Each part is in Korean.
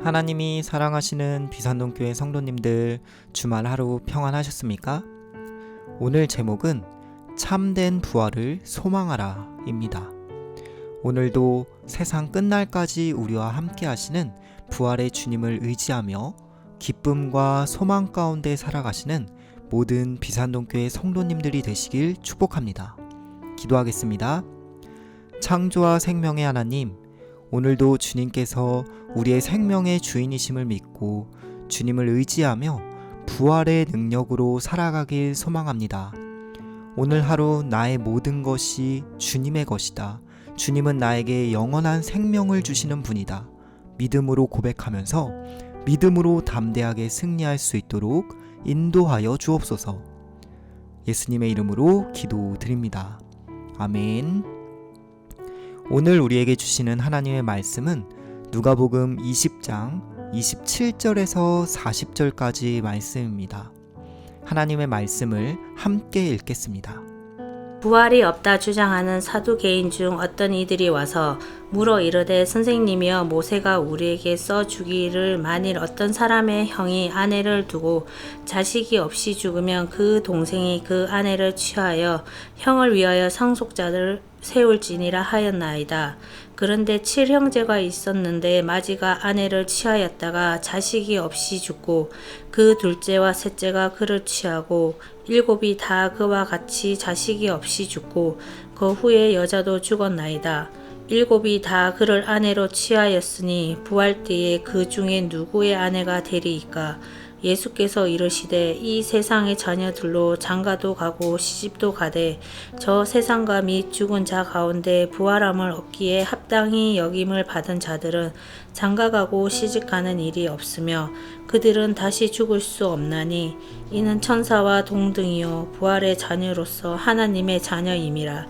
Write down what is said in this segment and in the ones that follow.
하나님이 사랑하시는 비산동교회 성도님들, 주말 하루 평안하셨습니까? 오늘 제목은 참된 부활을 소망하라 입니다. 오늘도 세상 끝날까지 우리와 함께 하시는 부활의 주님을 의지하며 기쁨과 소망 가운데 살아가시는 모든 비산동교회 성도님들이 되시길 축복합니다. 기도하겠습니다. 창조와 생명의 하나님, 오늘도 주님께서 우리의 생명의 주인이심을 믿고 주님을 의지하며 부활의 능력으로 살아가길 소망합니다. 오늘 하루 나의 모든 것이 주님의 것이다. 주님은 나에게 영원한 생명을 주시는 분이다. 믿음으로 고백하면서 믿음으로 담대하게 승리할 수 있도록 인도하여 주옵소서. 예수님의 이름으로 기도드립니다. 아멘. 오늘 우리에게 주시는 하나님의 말씀은 누가복음 20장 27절에서 40절까지 말씀입니다. 하나님의 말씀을 함께 읽겠습니다. 부활이 없다 주장하는 사두개인 중 어떤 이들이 와서 물어 이르되, 선생님이여, 모세가 우리에게 써주기를 만일 어떤 사람의 형이 아내를 두고 자식이 없이 죽으면 그 동생이 그 아내를 취하여 형을 위하여 상속자를 세울지니라 하였나이다. 그런데 7형제가 있었는데 마지가 아내를 취하였다가 자식이 없이 죽고 그 둘째와 셋째가 그를 취하고 7이 다 그와 같이 자식이 없이 죽고 그 후에 여자도 죽었나이다. 7이 다 그를 아내로 취하였으니 부활 때에 그 중에 누구의 아내가 되리이까? 예수께서 이르시되, 이 세상의 자녀들로 장가도 가고 시집도 가되 저 세상과 및 죽은 자 가운데 부활함을 얻기에 합당히 여김을 받은 자들은 장가가고 시집가는 일이 없으며 그들은 다시 죽을 수 없나니 이는 천사와 동등이요 부활의 자녀로서 하나님의 자녀임이라.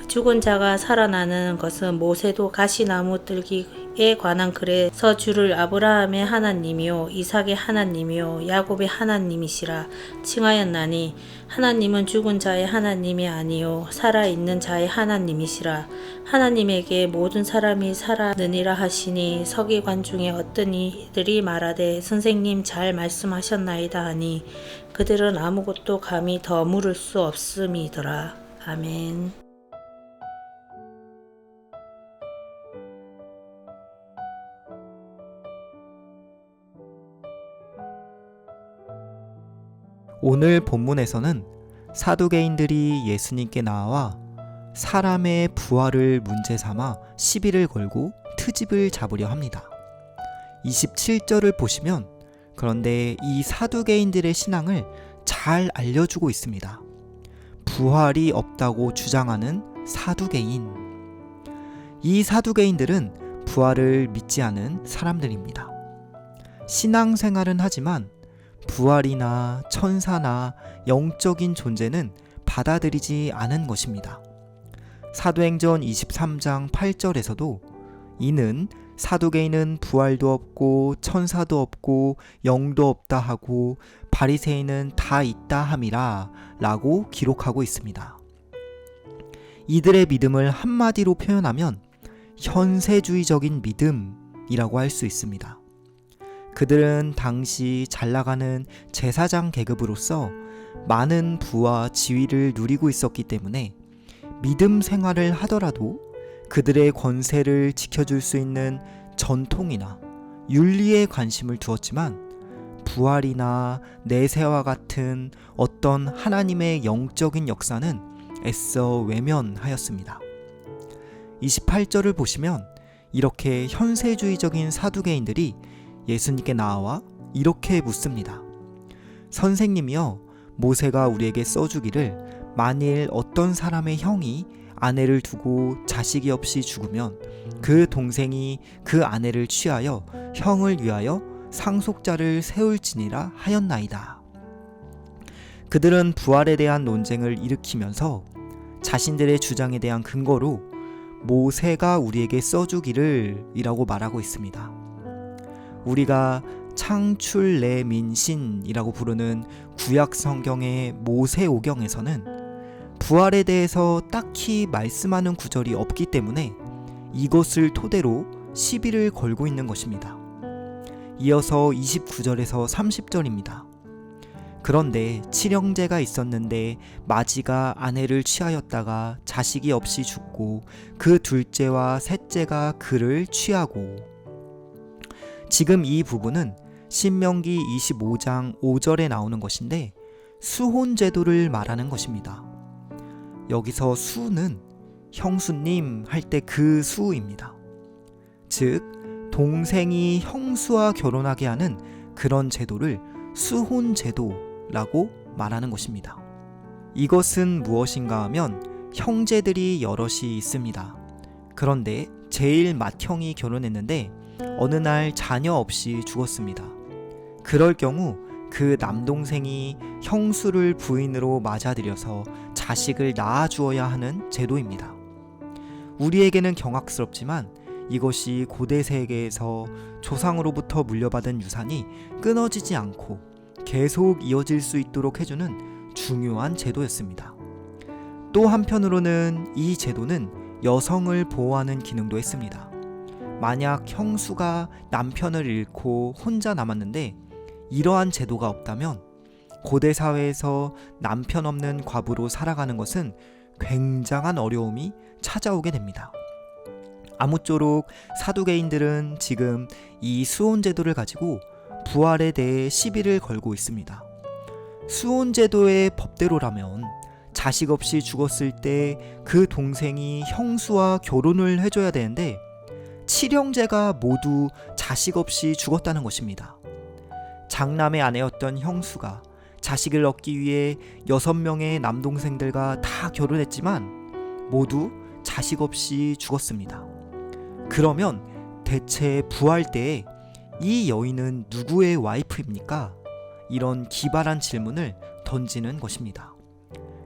죽은 자가 살아나는 것은 모세도 가시나무 뜰기에 관한 글에 서주를 아브라함의 하나님이요 이삭의 하나님이요 야곱의 하나님이시라 칭하였나니, 하나님은 죽은 자의 하나님이 아니요 살아있는 자의 하나님이시라. 하나님에게 모든 사람이 살아느니라 하시니 서기관 중에 어떤 이들이 말하되, 선생님 잘 말씀하셨나이다 하니 그들은 아무것도 감히 더 물을 수 없음이더라. 아멘. 오늘 본문에서는 사두개인들이 예수님께 나와 사람의 부활을 문제 삼아 시비를 걸고 트집을 잡으려 합니다. 27절을 보시면 그런데 이 사두개인들의 신앙을 잘 알려주고 있습니다. 부활이 없다고 주장하는 사두개인. 이 사두개인들은 부활을 믿지 않은 사람들입니다. 신앙생활은 하지만 부활이나 천사나 영적인 존재는 받아들이지 않은 것입니다. 사도행전 23장 8절에서도 이는 사두개인은 부활도 없고 천사도 없고 영도 없다 하고 바리새인은 다 있다 함이라 라고 기록하고 있습니다. 이들의 믿음을 한마디로 표현하면 현세주의적인 믿음이라고 할 수 있습니다. 그들은 당시 잘나가는 제사장 계급으로서 많은 부와 지위를 누리고 있었기 때문에 믿음 생활을 하더라도 그들의 권세를 지켜줄 수 있는 전통이나 윤리에 관심을 두었지만 부활이나 내세와 같은 어떤 하나님의 영적인 역사는 애써 외면하였습니다. 28절을 보시면 이렇게 현세주의적인 사두개인들이 예수님께 나와 이렇게 묻습니다. 선생님이여, 모세가 우리에게 써주기를 만일 어떤 사람의 형이 아내를 두고 자식이 없이 죽으면 그 동생이 그 아내를 취하여 형을 위하여 상속자를 세울지니라 하였나이다. 그들은 부활에 대한 논쟁을 일으키면서 자신들의 주장에 대한 근거로 모세가 우리에게 써주기를 이라고 말하고 있습니다. 우리가 창출내민신이라고 부르는 구약 성경의 모세오경에서는 부활에 대해서 딱히 말씀하는 구절이 없기 때문에 이것을 토대로 시비를 걸고 있는 것입니다. 이어서 29절에서 30절입니다. 그런데 칠형제가 있었는데 마지가 아내를 취하였다가 자식이 없이 죽고 그 둘째와 셋째가 그를 취하고. 지금 이 부분은 신명기 25장 5절에 나오는 것인데 수혼제도를 말하는 것입니다. 여기서 수는 형수님 할 때 그 수입니다. 즉 동생이 형수와 결혼하게 하는 그런 제도를 수혼제도라고 말하는 것입니다. 이것은 무엇인가 하면 형제들이 여럿이 있습니다. 그런데 제일 맏형이 결혼했는데 어느 날 자녀 없이 죽었습니다. 그럴 경우 그 남동생이 형수를 부인으로 맞아들여서 자식을 낳아주어야 하는 제도입니다. 우리에게는 경악스럽지만 이것이 고대 세계에서 조상으로부터 물려받은 유산이 끊어지지 않고 계속 이어질 수 있도록 해주는 중요한 제도였습니다. 또 한편으로는 이 제도는 여성을 보호하는 기능도 했습니다. 만약 형수가 남편을 잃고 혼자 남았는데 이러한 제도가 없다면 고대 사회에서 남편 없는 과부로 살아가는 것은 굉장한 어려움이 찾아오게 됩니다. 아무쪼록 사두개인들은 지금 이 수혼제도를 가지고 부활에 대해 시비를 걸고 있습니다. 수혼제도의 법대로라면 자식 없이 죽었을 때 그 동생이 형수와 결혼을 해줘야 되는데 칠형제가 모두 자식 없이 죽었다는 것입니다. 장남의 아내였던 형수가 자식을 얻기 위해 6명의 남동생들과 다 결혼했지만 모두 자식 없이 죽었습니다. 그러면 대체 부활 때에 이 여인은 누구의 와이프입니까? 이런 기발한 질문을 던지는 것입니다.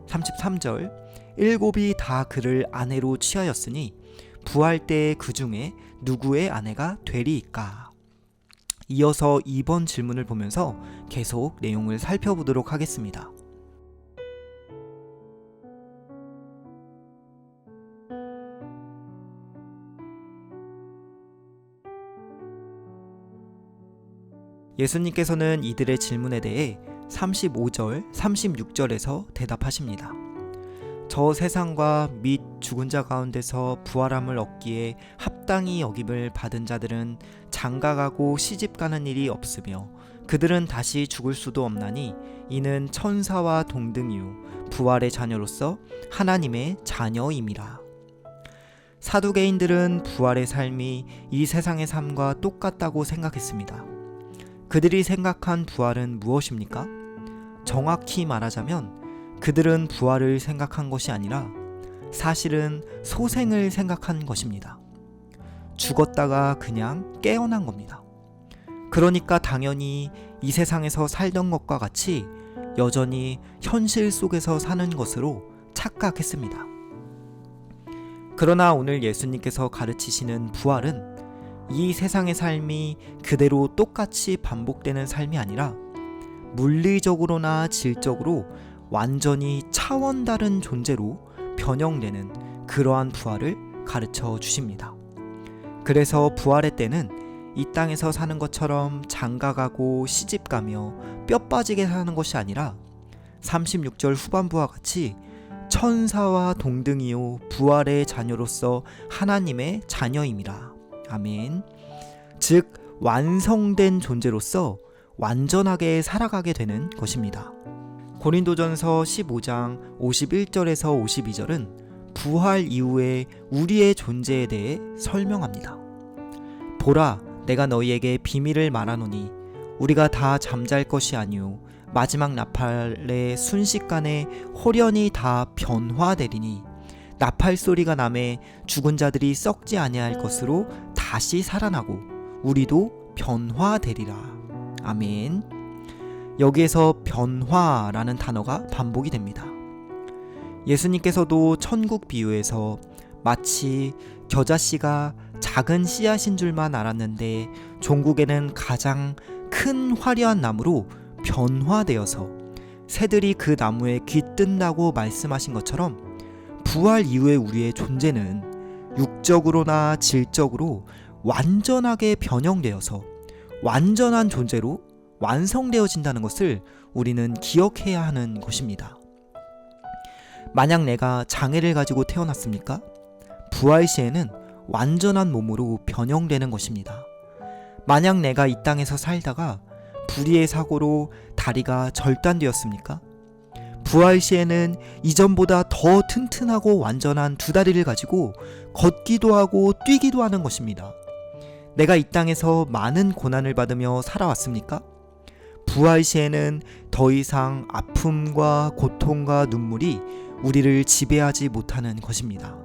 33절, 일곱이 다 그를 아내로 취하였으니 부활 때에 그 중에 누구의 아내가 되리이까? 이어서 2번 질문을 보면서 계속 내용을 살펴보도록 하겠습니다. 예수님께서는 이들의 질문에 대해 35절, 36절에서 대답하십니다. 저 세상과 및 죽은 자 가운데서 부활함을 얻기에 합당히 여김을 받은 자들은 장가가고 시집가는 일이 없으며 그들은 다시 죽을 수도 없나니 이는 천사와 동등이요 부활의 자녀로서 하나님의 자녀임이라. 사두개인들은 부활의 삶이 이 세상의 삶과 똑같다고 생각했습니다. 그들이 생각한 부활은 무엇입니까? 정확히 말하자면 그들은 부활을 생각한 것이 아니라 사실은 소생을 생각한 것입니다. 죽었다가 그냥 깨어난 겁니다. 그러니까 당연히 이 세상에서 살던 것과 같이 여전히 현실 속에서 사는 것으로 착각했습니다. 그러나 오늘 예수님께서 가르치시는 부활은 이 세상의 삶이 그대로 똑같이 반복되는 삶이 아니라 물리적으로나 질적으로 완전히 차원 다른 존재로 변형되는 그러한 부활을 가르쳐 주십니다. 그래서 부활의 때는 이 땅에서 사는 것처럼 장가가고 시집가며 뼈 빠지게 사는 것이 아니라 36절 후반부와 같이 천사와 동등이요 부활의 자녀로서 하나님의 자녀임이라. 아멘. 즉 완성된 존재로서 완전하게 살아가게 되는 것입니다. 고린도전서 15장 51절에서 52절은 부활 이후에 우리의 존재에 대해 설명합니다. 보라, 내가 너희에게 비밀을 말하노니 우리가 다 잠잘 것이 아니요 마지막 나팔의 순식간에 홀연히 다 변화되리니 나팔 소리가 나매 죽은 자들이 썩지 아니할 것으로 다시 살아나고 우리도 변화되리라. 아멘. 여기에서 변화라는 단어가 반복이 됩니다. 예수님께서도 천국 비유에서 마치 겨자씨가 작은 씨앗인 줄만 알았는데 종국에는 가장 큰 화려한 나무로 변화되어서 새들이 그 나무에 깃든다고 말씀하신 것처럼 부활 이후의 우리의 존재는 육적으로나 질적으로 완전하게 변형되어서 완전한 존재로 완성되어진다는 것을 우리는 기억해야 하는 것입니다. 만약 내가 장애를 가지고 태어났습니까? 부활 시에는 완전한 몸으로 변형되는 것입니다. 만약 내가 이 땅에서 살다가 불의의 사고로 다리가 절단되었습니까? 부활 시에는 이전보다 더 튼튼하고 완전한 두 다리를 가지고 걷기도 하고 뛰기도 하는 것입니다. 내가 이 땅에서 많은 고난을 받으며 살아왔습니까? 부활 시에는 더 이상 아픔과 고통과 눈물이 우리를 지배하지 못하는 것입니다.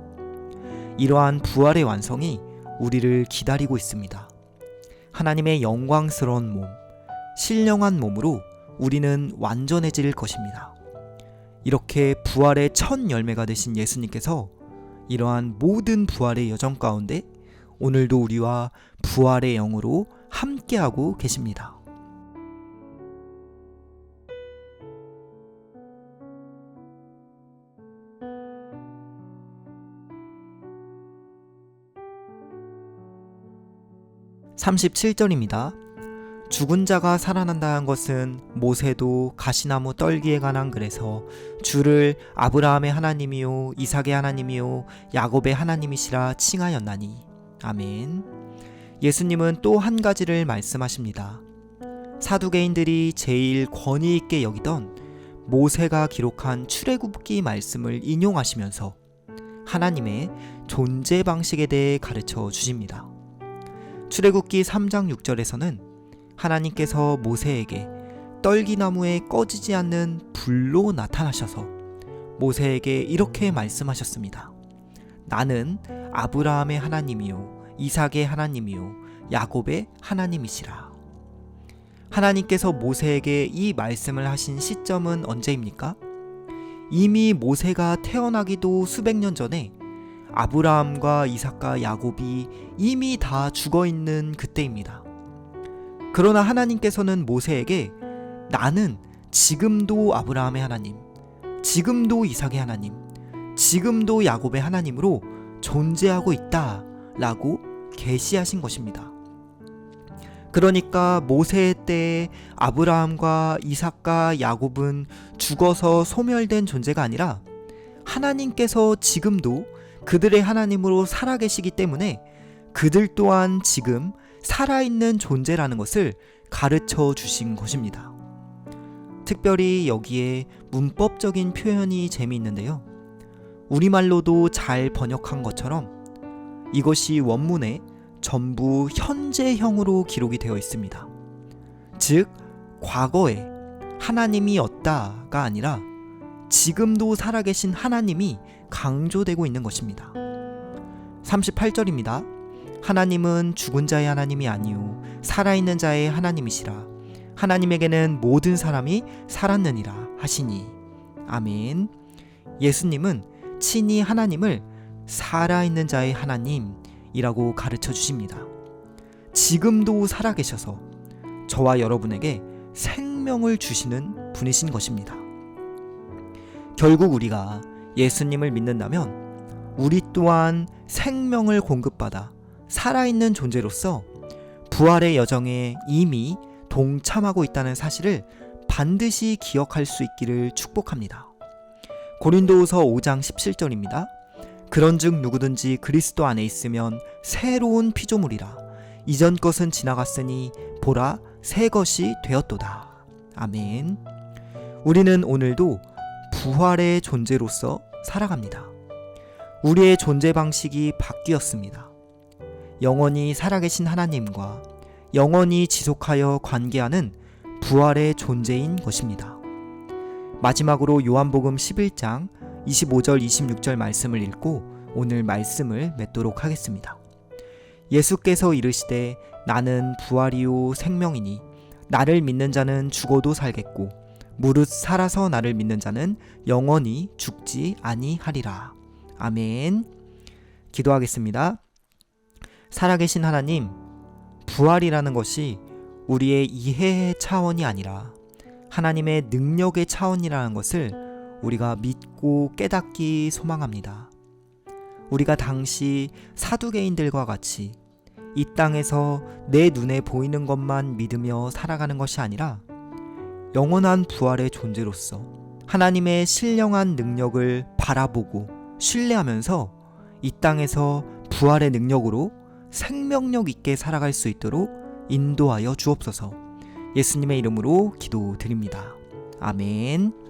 이러한 부활의 완성이 우리를 기다리고 있습니다. 하나님의 영광스러운 몸, 신령한 몸으로 우리는 완전해질 것입니다. 이렇게 부활의 첫 열매가 되신 예수님께서 이러한 모든 부활의 여정 가운데 오늘도 우리와 부활의 영으로 함께하고 계십니다. (37절입니다) 죽은 자가 살아난다는 것은 모세도 가시나무 떨기에 관한 글에서 주를 아브라함의 하나님이요 이삭의 하나님이요 야곱의 하나님이시라 칭하였나니. 아멘. 예수님은 또 한 가지를 말씀하십니다. 사두개인들이 제일 권위 있게 여기던 모세가 기록한 출애굽기 말씀을 인용하시면서 하나님의 존재 방식에 대해 가르쳐 주십니다. 출애굽기 3장 6절에서는 하나님께서 모세에게 떨기나무에 꺼지지 않는 불로 나타나셔서 모세에게 이렇게 말씀하셨습니다. 나는 아브라함의 하나님이요 이삭의 하나님이요 야곱의 하나님이시라. 하나님께서 모세에게 이 말씀을 하신 시점은 언제입니까? 이미 모세가 태어나기도 수백 년 전에 아브라함과 이삭과 야곱이 이미 다 죽어있는 그때입니다. 그러나 하나님께서는 모세에게 나는 지금도 아브라함의 하나님, 지금도 이삭의 하나님, 지금도 야곱의 하나님으로 존재하고 있다 라고 계시하신 것입니다. 그러니까 모세의 때에 아브라함과 이삭과 야곱은 죽어서 소멸된 존재가 아니라 하나님께서 지금도 그들의 하나님으로 살아계시기 때문에 그들 또한 지금 살아있는 존재라는 것을 가르쳐 주신 것입니다. 특별히 여기에 문법적인 표현이 재미있는데요. 우리말로도 잘 번역한 것처럼 이것이 원문에 전부 현재형으로 기록이 되어 있습니다. 즉, 과거에 하나님이었다가 아니라 지금도 살아계신 하나님이 강조되고 있는 것입니다. 38절입니다. 하나님은 죽은 자의 하나님이 아니요 살아있는 자의 하나님이시라. 하나님에게는 모든 사람이 살았느니라 하시니. 아멘. 예수님은 친히 하나님을 살아있는 자의 하나님이라고 가르쳐 주십니다. 지금도 살아계셔서 저와 여러분에게 생명을 주시는 분이신 것입니다. 결국 우리가 예수님을 믿는다면 우리 또한 생명을 공급받아 살아있는 존재로서 부활의 여정에 이미 동참하고 있다는 사실을 반드시 기억할 수 있기를 축복합니다. 고린도후서 5장 17절입니다. 그런즉 누구든지 그리스도 안에 있으면 새로운 피조물이라. 이전 것은 지나갔으니 보라 새 것이 되었도다. 아멘. 우리는 오늘도 부활의 존재로서 살아갑니다. 우리의 존재 방식이 바뀌었습니다. 영원히 살아계신 하나님과 영원히 지속하여 관계하는 부활의 존재인 것입니다. 마지막으로 요한복음 11장 25절 26절 말씀을 읽고 오늘 말씀을 맺도록 하겠습니다. 예수께서 이르시되 나는 부활이요 생명이니 나를 믿는 자는 죽어도 살겠고 무릇 살아서 나를 믿는 자는 영원히 죽지 아니하리라. 아멘. 기도하겠습니다. 살아계신 하나님, 부활이라는 것이 우리의 이해의 차원이 아니라 하나님의 능력의 차원이라는 것을 우리가 믿고 깨닫기 소망합니다. 우리가 당시 사두개인들과 같이 이 땅에서 내 눈에 보이는 것만 믿으며 살아가는 것이 아니라 영원한 부활의 존재로서 하나님의 신령한 능력을 바라보고 신뢰하면서 이 땅에서 부활의 능력으로 생명력 있게 살아갈 수 있도록 인도하여 주옵소서. 예수님의 이름으로 기도드립니다. 아멘.